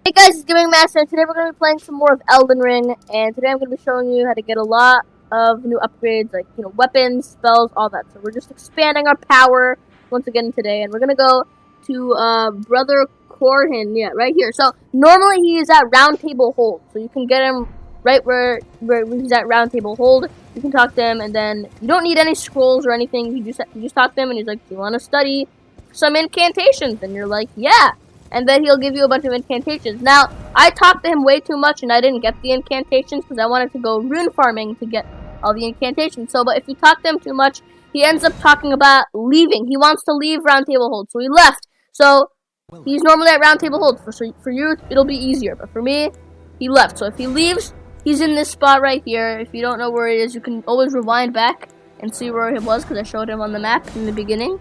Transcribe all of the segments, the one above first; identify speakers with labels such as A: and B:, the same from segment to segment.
A: Hey guys, it's Gaming Master, and today we're going to be playing some more of Elden Ring, and today I'm going to be showing you how to get a lot of new upgrades, like, weapons, spells, all that. So we're just expanding our power once again today, and we're going to go to, Brother Corhin, yeah, right here. So, normally he is at Round Table Hold, so you can get him right where he's at Round Table Hold. You can talk to him, and then you don't need any scrolls or anything. You just talk to him, and he's like, do you want to study some incantations? And you're like, yeah. And then he'll give you a bunch of incantations. Now, I talked to him way too much, and I didn't get the incantations because I wanted to go rune farming to get all the incantations. So, but if you talk to him too much, he ends up talking about leaving. He wants to leave Round Table Hold, so he left. So, he's normally at Round Table Hold. For you, it'll be easier. But for me, he left. So if he leaves, he's in this spot right here. If you don't know where he is, you can always rewind back and see where he was because I showed him on the map in the beginning.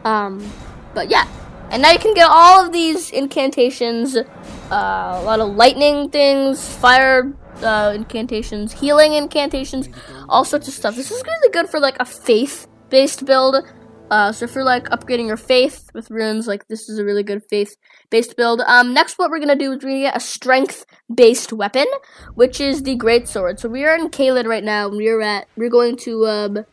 A: But yeah. And now you can get all of these incantations, a lot of lightning things, fire incantations, healing incantations, all sorts of stuff. This is really good for like a faith-based build. So if you're like upgrading your faith with runes, like this is a really good faith-based build. Next what we're gonna do is we're gonna get a strength-based weapon, which is the greatsword. So we are in Caelid right now, and we're going to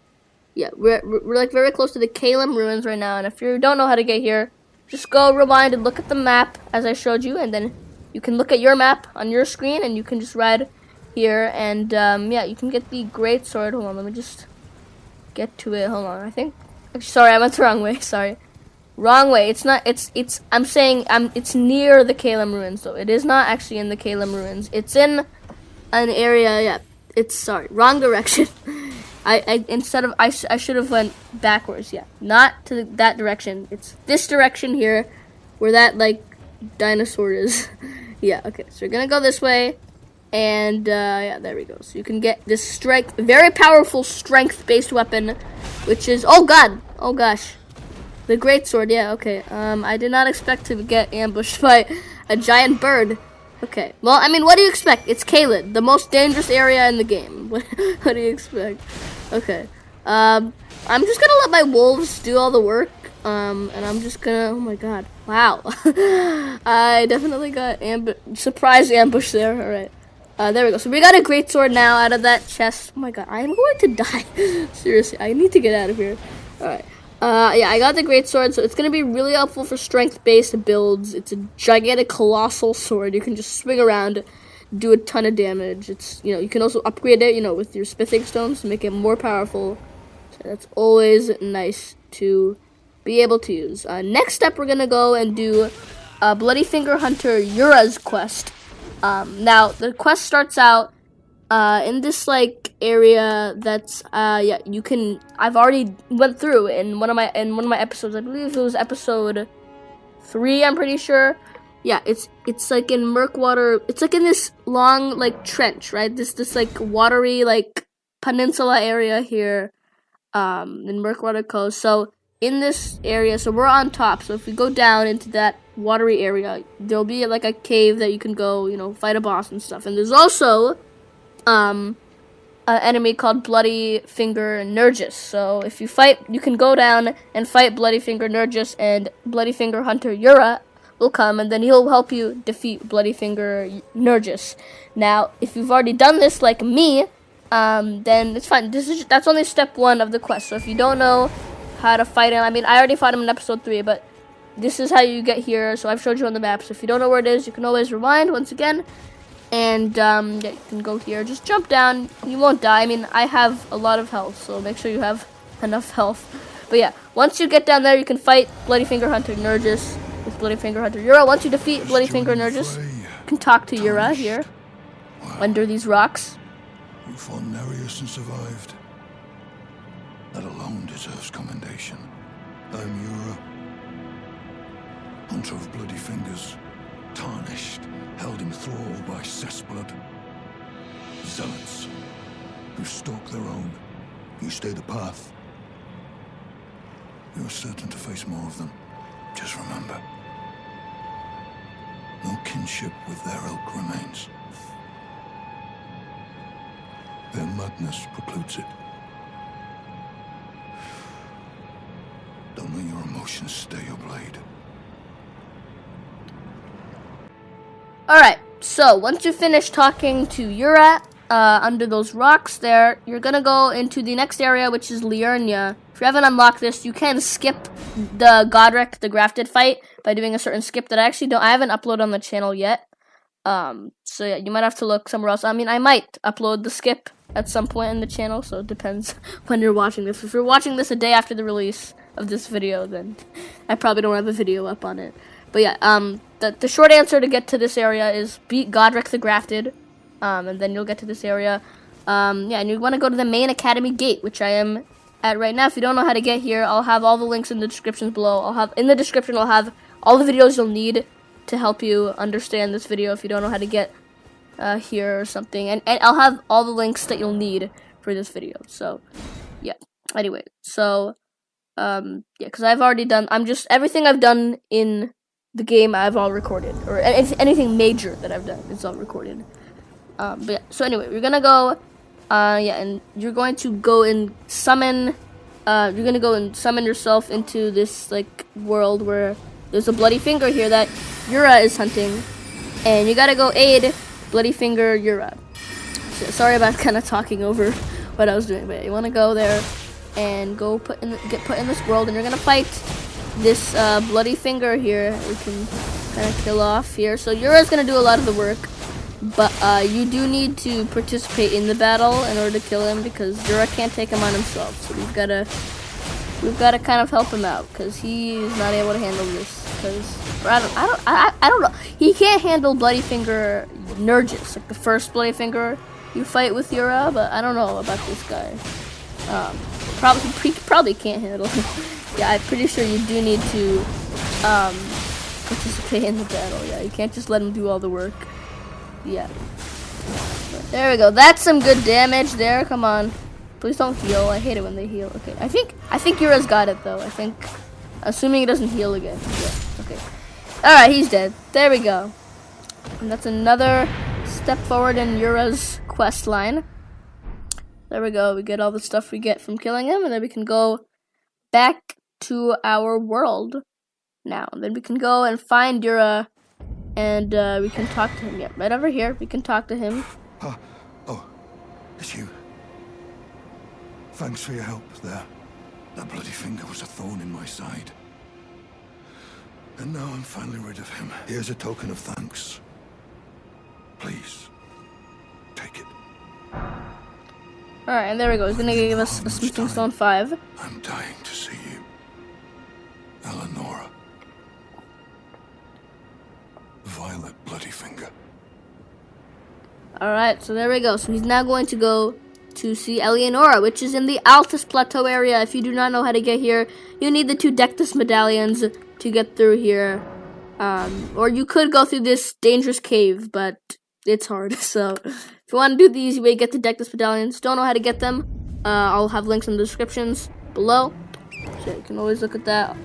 A: yeah, we're like very close to the Caelid ruins right now, and if you don't know how to get here, just go rewind and look at the map as I showed you, and then you can look at your map on your screen, and you can just ride here, and yeah, you can get the greatsword. Hold on, let me just get to it. Hold on, I think. Sorry, I went the wrong way. Sorry, wrong way. It's not. It's. I'm saying. It's near the Caelid ruins, though. It is not actually in the Caelid ruins. It's in an area. Yeah. It's sorry. Wrong direction. I should have went backwards. Yeah, not to that direction. It's this direction here, where that like dinosaur is. Yeah. Okay. So you're gonna go this way, and yeah, there we go. So you can get this strength, very powerful strength-based weapon, which is oh gosh, the greatsword. Yeah. Okay. I did not expect to get ambushed by a giant bird. Okay. Well, I mean, what do you expect? It's Caelid, the most dangerous area in the game. What do you expect? Okay. I'm just gonna let my wolves do all the work. And I'm just gonna. Oh my god! Wow. I definitely got surprise ambush there. All right. There we go. So we got a greatsword now out of that chest. Oh my god! I'm going to die. Seriously, I need to get out of here. All right. Yeah, I got the greatsword, so it's gonna be really helpful for strength-based builds. It's a gigantic, colossal sword. You can just swing around, do a ton of damage. It's you can also upgrade it, with your smithing stones to make it more powerful. So that's always nice to be able to use. Next up, we're gonna go and do Bloody Finger Hunter Yura's quest. Now the quest starts out in this like area that's yeah, you can. I've already went through in one of my episodes. I believe it was episode 3. I'm pretty sure. Yeah, it's like in Murkwater. It's like in this long like trench, right? This like watery like peninsula area here, in Murkwater Coast. So in this area, so we're on top. So if we go down into that watery area, there'll be like a cave that you can go, fight a boss and stuff. And there's also an enemy called Bloody Finger Nerjus. So if you fight, you can go down and fight Bloody Finger Nerjus, and Bloody Finger Hunter Yura will come, and then he'll help you defeat Bloody Finger Nerjus. Now, if you've already done this like me, then it's fine. That's only step 1 of the quest. So if you don't know how to fight him, I mean, I already fought him in episode 3, but this is how you get here. So I've showed you on the map. So if you don't know where it is, you can always rewind once again. And yeah, you can go here. Just jump down. You won't die. I mean, I have a lot of health, so make sure you have enough health. But yeah, once you get down there, you can fight Bloody Finger Hunter Nerjus with Bloody Finger Hunter Yura. Once you defeat Bloody Finger Nerjus, you can talk to Yura here under these rocks.
B: You fought Nerjus and survived. That alone deserves commendation. I'm Yura, hunter of bloody fingers, tarnished, held in thrall by cessblood. Zealots who stalk their own. You stay the path. You're certain to face more of them. Just remember, no kinship with their ilk remains. Their madness precludes it. Don't let your emotions stay your blade.
A: Alright, so once you finish talking to Yura under those rocks there, you're gonna go into the next area, which is Liurnia. If you haven't unlocked this, you can skip the Godrick the Grafted fight by doing a certain skip that I haven't uploaded on the channel yet. So yeah, you might have to look somewhere else. I mean, I might upload the skip at some point in the channel, so it depends when you're watching this. If you're watching this a day after the release of this video, then I probably don't have a video up on it. But yeah, the short answer to get to this area is beat Godrick the Grafted, and then you'll get to this area. Yeah, and you want to go to the main academy gate, which I am at right now. If you don't know how to get here, I'll have all the links in the descriptions below. In the description, I'll have all the videos you'll need to help you understand this video if you don't know how to get here or something. And I'll have all the links that you'll need for this video. So, yeah. Anyway, so, yeah, because I've already done, everything I've done in the game I've all recorded. Or anything major that I've done, it's all recorded. But yeah, so anyway, we're gonna go, yeah, and you're going to go and summon, yourself into this, like, world where there's a Bloody Finger here that Yura is hunting, and you gotta go aid Bloody Finger Yura. So, sorry about kind of talking over what I was doing, but you want to go there and go get put in this world, and you're gonna fight this Bloody Finger here. We can kind of kill off here. So Yura's gonna do a lot of the work, but you do need to participate in the battle in order to kill him because Yura can't take him on himself. So we've gotta kind of help him out because he's not able to handle this. I don't know. He can't handle Bloody Finger Nerjus, like the first Bloody Finger you fight with Yura, but I don't know about this guy. Probably can't handle him. Yeah, I'm pretty sure you do need to participate in the battle. Yeah, you can't just let him do all the work. Yeah. There we go. That's some good damage there. Come on. Please don't heal. I hate it when they heal. Okay. I think Yura's got it though. Assuming he doesn't heal again. Yeah. Okay. Alright, he's dead. There we go. And that's another step forward in Yura's quest line. There we go. We get all the stuff we get from killing him, and then we can go back to our world now. And then we can go and find Yura, and we can talk to him. Yeah, right over here. We can talk to him.
B: Oh, it's you. Thanks for your help there. That Bloody Finger was a thorn in my side. And now I'm finally rid of him. Here's a token of thanks. Please, take it.
A: Alright, and there we go. He's gonna give us a Smithing Stone 5.
B: I'm dying to see you. Eleonora. Violet Bloody Finger.
A: Alright, so there we go. So he's now going to go to see Eleonora, which is in the Altus Plateau area. If you do not know how to get here, you need the 2 Dectus Medallions to get through here. Or you could go through this dangerous cave, but it's hard. So if you want to do the easy way, get the Dectus Medallions. Don't know how to get them, I'll have links in the descriptions below, so you can always look at that.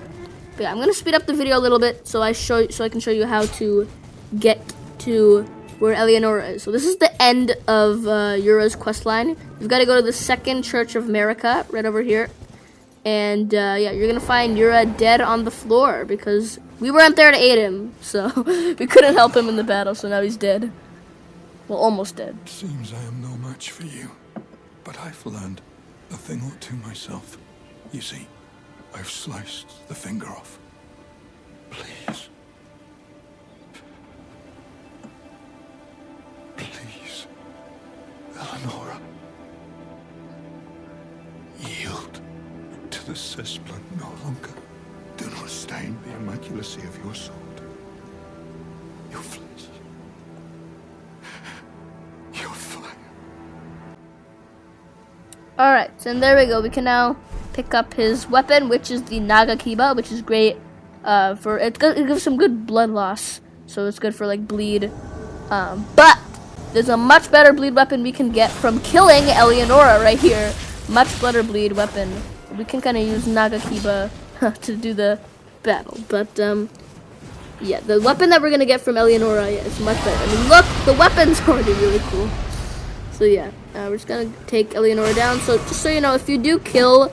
A: But yeah, I'm gonna speed up the video a little bit so I can show you how to get to where Eleonora is. So this is the end of Yura's quest line. You've got to go to the second Church of Marika right over here, and yeah, you're gonna find Yura dead on the floor because we weren't there to aid him, so we couldn't help him in the battle. So now he's dead. Well, almost dead.
B: Seems I am no match for you, but I've learned a thing or two myself. You see, I've sliced the finger off. Please. Please, Eleonora. Yield to the cessplant no longer. Do not stain the immaculacy of your sword. Your flesh. Your fire.
A: Alright, so there we go. We can now pick up his weapon, which is the Naga Kiba, which is great for it gives some good blood loss, so it's good for like bleed. But there's a much better bleed weapon we can get from killing Eleonora right here. Much better bleed weapon. We can kind of use Naga Kiba to do the battle, but yeah, the weapon that we're gonna get from Eleonora is much better. I mean, look, the weapon's already really cool. So yeah, we're just gonna take Eleonora down. So just so you know, if you do kill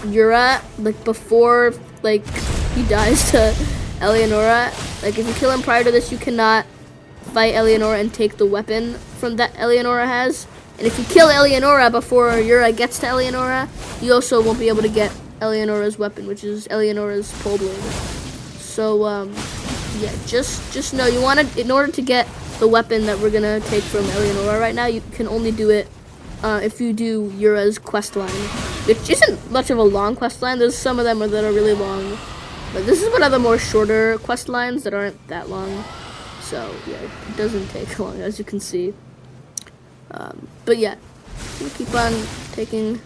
A: Yura like before like he dies to Eleonora. Like, if you kill him prior to this, you cannot fight Eleonora and take the weapon from that Eleonora has. And if you kill Eleonora before Yura gets to Eleonora, you also won't be able to get Eleonora's weapon, which is Eleonora's pole blade. So, yeah, just know you want to, in order to get the weapon that we're gonna take from Eleonora right now, you can only do it if you do Yura's questline, which isn't much of a long questline. There's some of them that are really long, but this is one of the more shorter questlines that aren't that long. So yeah, it doesn't take long, as you can see. But yeah, we'll keep on taking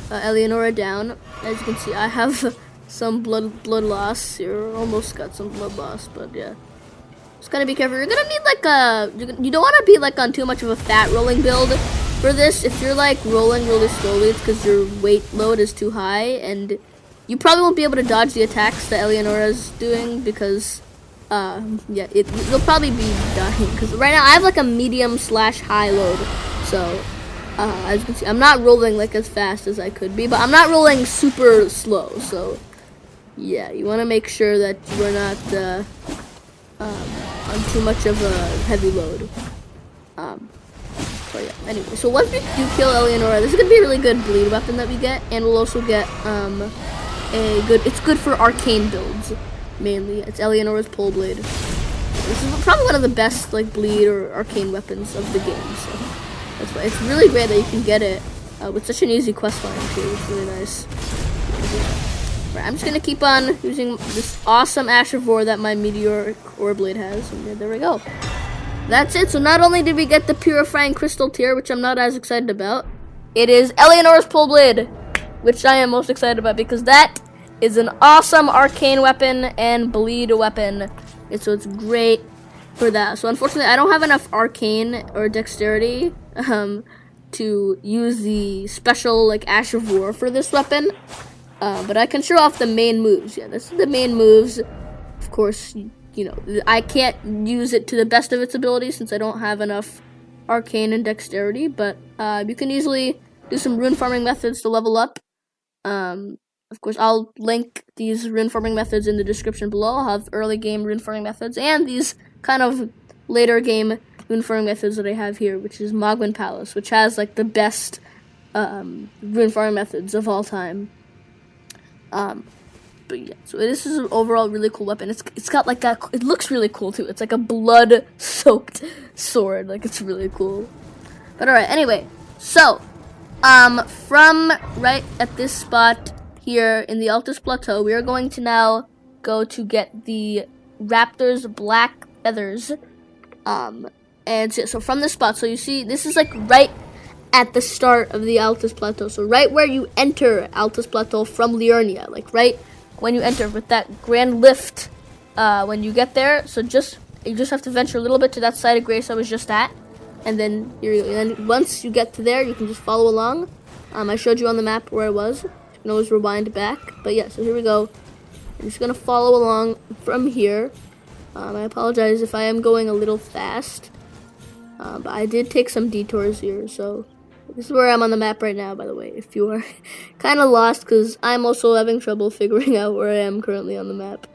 A: Eleonora down. As you can see, I have some blood loss here. Almost got some blood loss, but yeah. Just gotta be careful. You're gonna need like you don't want to be like on too much of a fat rolling build for this. If you're like rolling really slowly, it's because your weight load is too high, and you probably won't be able to dodge the attacks that Eleonora's doing because, yeah, you'll probably be dying. Because right now I have like a medium/high load, so as you can see, I'm not rolling like as fast as I could be, but I'm not rolling super slow. So yeah, you want to make sure that you're not on too much of a heavy load. So yeah, anyway, so once we do kill Eleonora, this is gonna be a really good bleed weapon that we get, and we'll also get it's good for arcane builds mainly. It's Eleonora's pole blade. This is probably one of the best like bleed or arcane weapons of the game, so that's why it's really great that you can get it with such an easy quest line too. It's really nice. Right, I'm just gonna keep on using this awesome Ash of War that my Meteoric Ore Blade has, and yeah, there we go. That's it. So not only did we get the Purifying Crystal tier, which I'm not as excited about, it is Eleonora's Pole Blade, which I am most excited about because that is an awesome arcane weapon and bleed weapon. And so it's great for that. So unfortunately, I don't have enough arcane or dexterity to use the special like Ash of War for this weapon. But I can show off the main moves. Yeah, this is the main moves. Of course, you know, I can't use it to the best of its ability since I don't have enough arcane and dexterity. But you can easily do some rune farming methods to level up. Of course, I'll link these rune farming methods in the description below. I'll have early game rune farming methods and these kind of later game rune farming methods that I have here, which is Mohgwyn Palace, which has like the best rune farming methods of all time. But yeah, so this is an overall really cool weapon. It's got like a, it looks really cool too. It's like a blood-soaked sword. Like, it's really cool. But alright, anyway. So, from right at this spot here in the Altus Plateau, we are going to now go to get the Raptor's black feathers. And so from this spot, so you see, this is like right at the start of the Altus Plateau. So right where you enter Altus Plateau from Liurnia, like right when you enter with that grand lift, when you get there. So you just have to venture a little bit to that side of Grace I was just at, and then once you get to there, you can just follow along. I showed you on the map where I was. You can always rewind back. But yeah, so here we go. I'm just gonna follow along from here. I apologize if I am going a little fast, but I did take some detours here. So this is where I'm on the map right now, by the way, if you are kind of lost, because I'm also having trouble figuring out where I am currently on the map.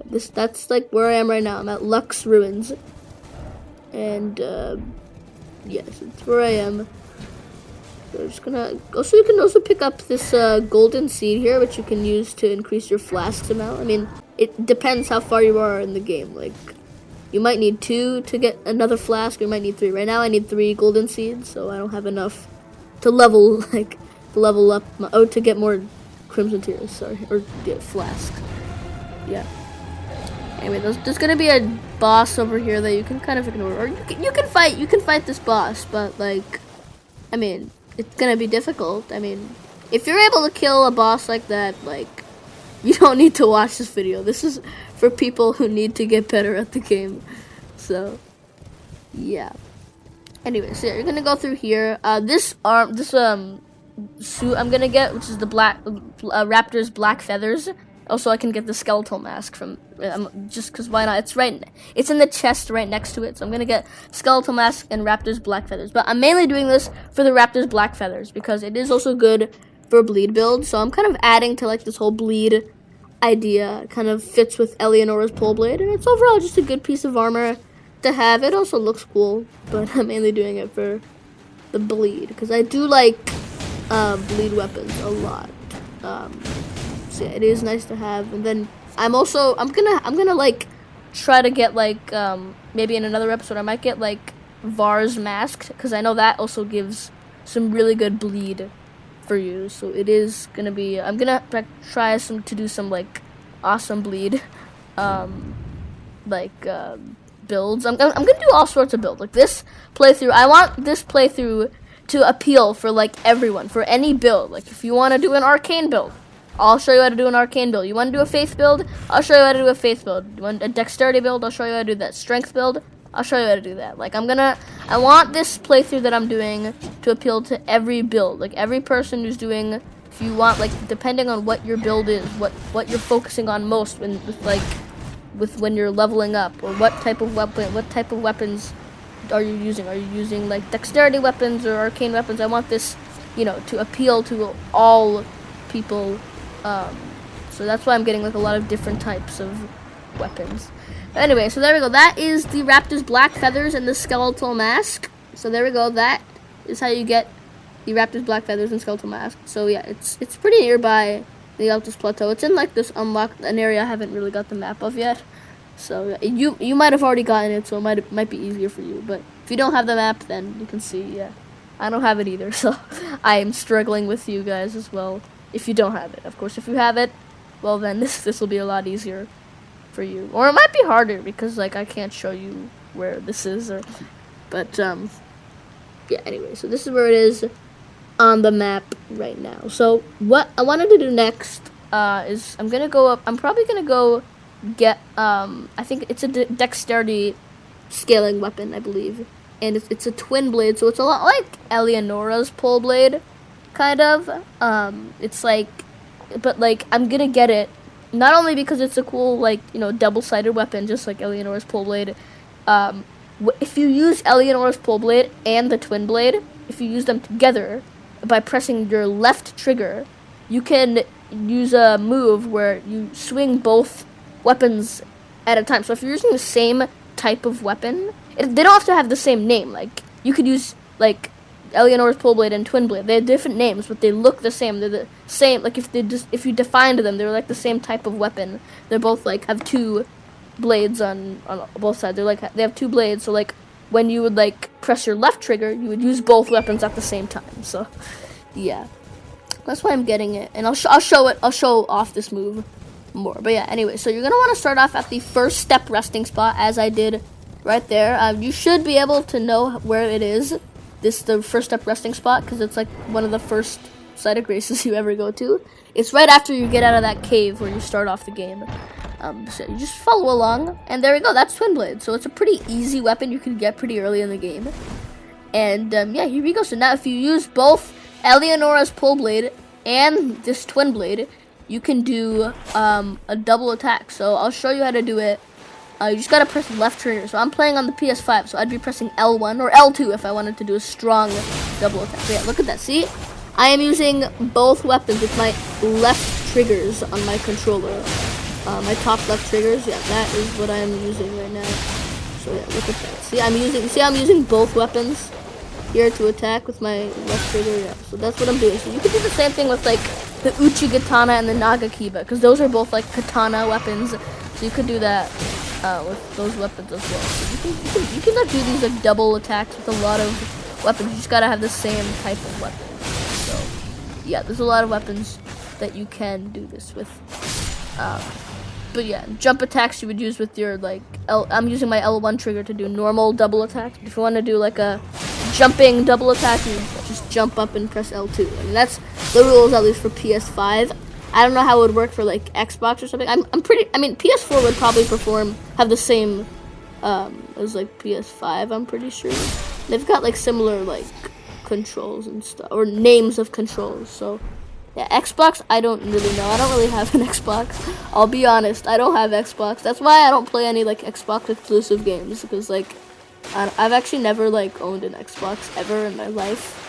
A: That's like where I am right now. I'm at Lux Ruins. And, yes, it's where I am. So I'm just gonna, also you can also pick up this golden seed here, which you can use to increase your flasks amount. I mean, it depends how far you are in the game. Like, you might need 2 to get another flask, or you might need 3. Right now I need 3 golden seeds, so I don't have enough to level up to get more crimson tears, sorry, or get flasks. Yeah. Anyway, there's gonna be a boss over here that you can kind of ignore, or you can fight this boss, but like, I mean, it's gonna be difficult. I mean, if you're able to kill a boss like that, like, you don't need to watch this video. This is for people who need to get better at the game. So, yeah. Anyway, so yeah, you're gonna go through here. This suit I'm gonna get, which is the black Raptor's black feathers. Also, I can get the skeletal mask from just because why not? It's in the chest right next to it. So I'm gonna get skeletal mask and Raptor's black feathers. But I'm mainly doing this for the Raptor's black feathers because it is also good for bleed build. So I'm kind of adding to like this whole bleed idea. Kind of fits with Eleonora's poleblade, and it's overall just a good piece of armor to have. It also looks cool, but I'm mainly doing it for the bleed, because I do like bleed weapons a lot. So yeah, it is nice to have. And then I'm gonna like try to get like maybe in another episode I might get like Var's masked, because I know that also gives some really good bleed for you. So it is gonna be, I'm gonna try to do some like awesome bleed builds. I'm gonna do all sorts of builds. Like this playthrough, I want this playthrough to appeal for like everyone, for any build. Like if you want to do an arcane build, I'll show you how to do an arcane build. You want to do a faith build, I'll show you how to do a faith build. You want a dexterity build, I'll show you how to do that. Strength build, I'll show you how to do that. Like I want this playthrough that I'm doing to appeal to every build. Like every person who's doing, if you want, like depending on what your build is, what you're focusing on most when you're leveling up, or what type of weapons are you using? Are you using like dexterity weapons or arcane weapons? I want this, to appeal to all people. So that's why I'm getting like a lot of different types of weapons. But anyway, so there we go. That is the Raptor's black feathers and the skeletal mask. So there we go. That is how you get the Raptor's black feathers and skeletal mask. So yeah, it's pretty nearby the Altus Plateau. It's in like this an area I haven't really got the map of yet. So you might have already gotten it, so it might be easier for you. But if you don't have the map, then you can see. Yeah, I don't have it either, so I am struggling with you guys as well. If you don't have it, of course, if you have it, well then this will be a lot easier for you. Or it might be harder because like I can't show you where this is, but yeah. Anyway, so this is where it is on the map right now. So what I wanted to do next is I'm gonna go up. I'm probably gonna go get I think it's a dexterity scaling weapon, I believe, and it's a twin blade, so it's a lot like Eleonora's pole blade, kind of. It's like, but like I'm gonna get it not only because it's a cool like double-sided weapon, just like Eleonora's pole blade. If you use Eleonora's pole blade and the twin blade, if you use them together by pressing your left trigger, you can use a move where you swing both weapons at a time. So if you're using the same type of weapon, they don't have to have the same name. Like you could use like Eleonora's pole blade and twin blade. They have different names, but they look the same. They're the same. Like if you defined them, they're like the same type of weapon. They're both like have two blades on both sides. They have two blades. So like when you would like press your left trigger, you would use both weapons at the same time. So yeah, that's why I'm getting it, and I'll show it. I'll show off this move more. But yeah, anyway, so you're gonna want to start off at the first step resting spot, as I did right there. You should be able to know where it is. This the first step resting spot, because it's like one of the first site of graces you ever go to. It's right after you get out of that cave where you start off the game. So you just follow along, and there we go. That's twin blade. So it's a pretty easy weapon you can get pretty early in the game. And yeah, here we go. So now if you use both Eleonora's pole blade and this twin blade, you can do a double attack. So I'll show you how to do it. You just gotta press left trigger. So I'm playing on the PS5, so I'd be pressing L1 or L2 if I wanted to do a strong double attack. So yeah, look at that. See? I am using both weapons with my left triggers on my controller. My top left triggers. Yeah, that is what I am using right now. So yeah, look at that. See, I'm using both weapons here to attack with my left trigger. Yeah, so that's what I'm doing. So you could do the same thing with like the Uchi Katana and the Naga Kiba, because those are both like katana weapons. So you could do that with those weapons as well. So you can like do these like double attacks with a lot of weapons. You just gotta have the same type of weapon. So yeah, there's a lot of weapons that you can do this with. But yeah, jump attacks you would use with your like I'm using my L1 trigger to do normal double attacks. But if you want to do like a jumping double attack, you just jump up and press L2. And that's the rules, at least for PS5. I don't know how it would work for like Xbox or something. I mean PS4 would probably have the same as like PS5, I'm pretty sure. They've got like similar like controls and stuff, or names of controls. So yeah, Xbox, I don't really know. I don't really have an Xbox. I'll be honest, I don't have Xbox. That's why I don't play any like Xbox exclusive games, because like I've actually never like owned an Xbox ever in my life.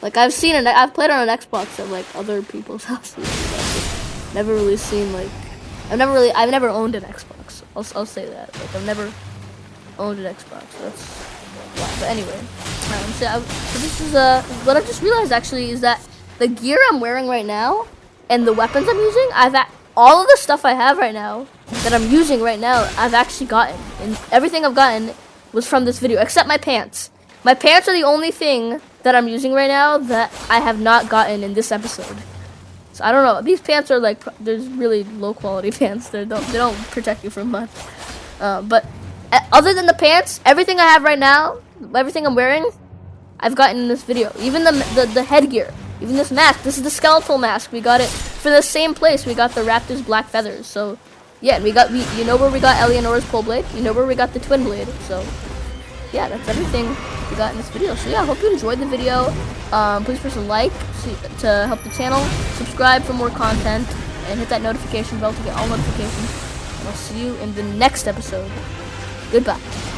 A: Like I've played on an Xbox at like other people's houses. Never really seen like I've never owned an Xbox. I'll say that. Like, I've never owned an Xbox. That's why. But anyway, so this is what I've just realized actually is that the gear I'm wearing right now and the weapons I'm using, all of the stuff I have right now that I'm using right now, I've actually gotten, and everything I've gotten was from this video, except my pants. My pants are the only thing that I'm using right now that I have not gotten in this episode. So I don't know. These pants are like, there's really low quality pants. They don't protect you from much. But other than the pants, everything I have right now, everything I'm wearing, I've gotten in this video. Even the headgear, even this mask. This is the skeletal mask. We got it for the same place. We got the raptor's black feathers. So yeah, you know where we got Eleanor's pole blade. You know where we got the twin blade. So yeah, that's everything we got in this video. So yeah, I hope you enjoyed the video. Please press a like to help the channel, subscribe for more content, and hit that notification bell to get all notifications. And I'll see you in the next episode. Goodbye.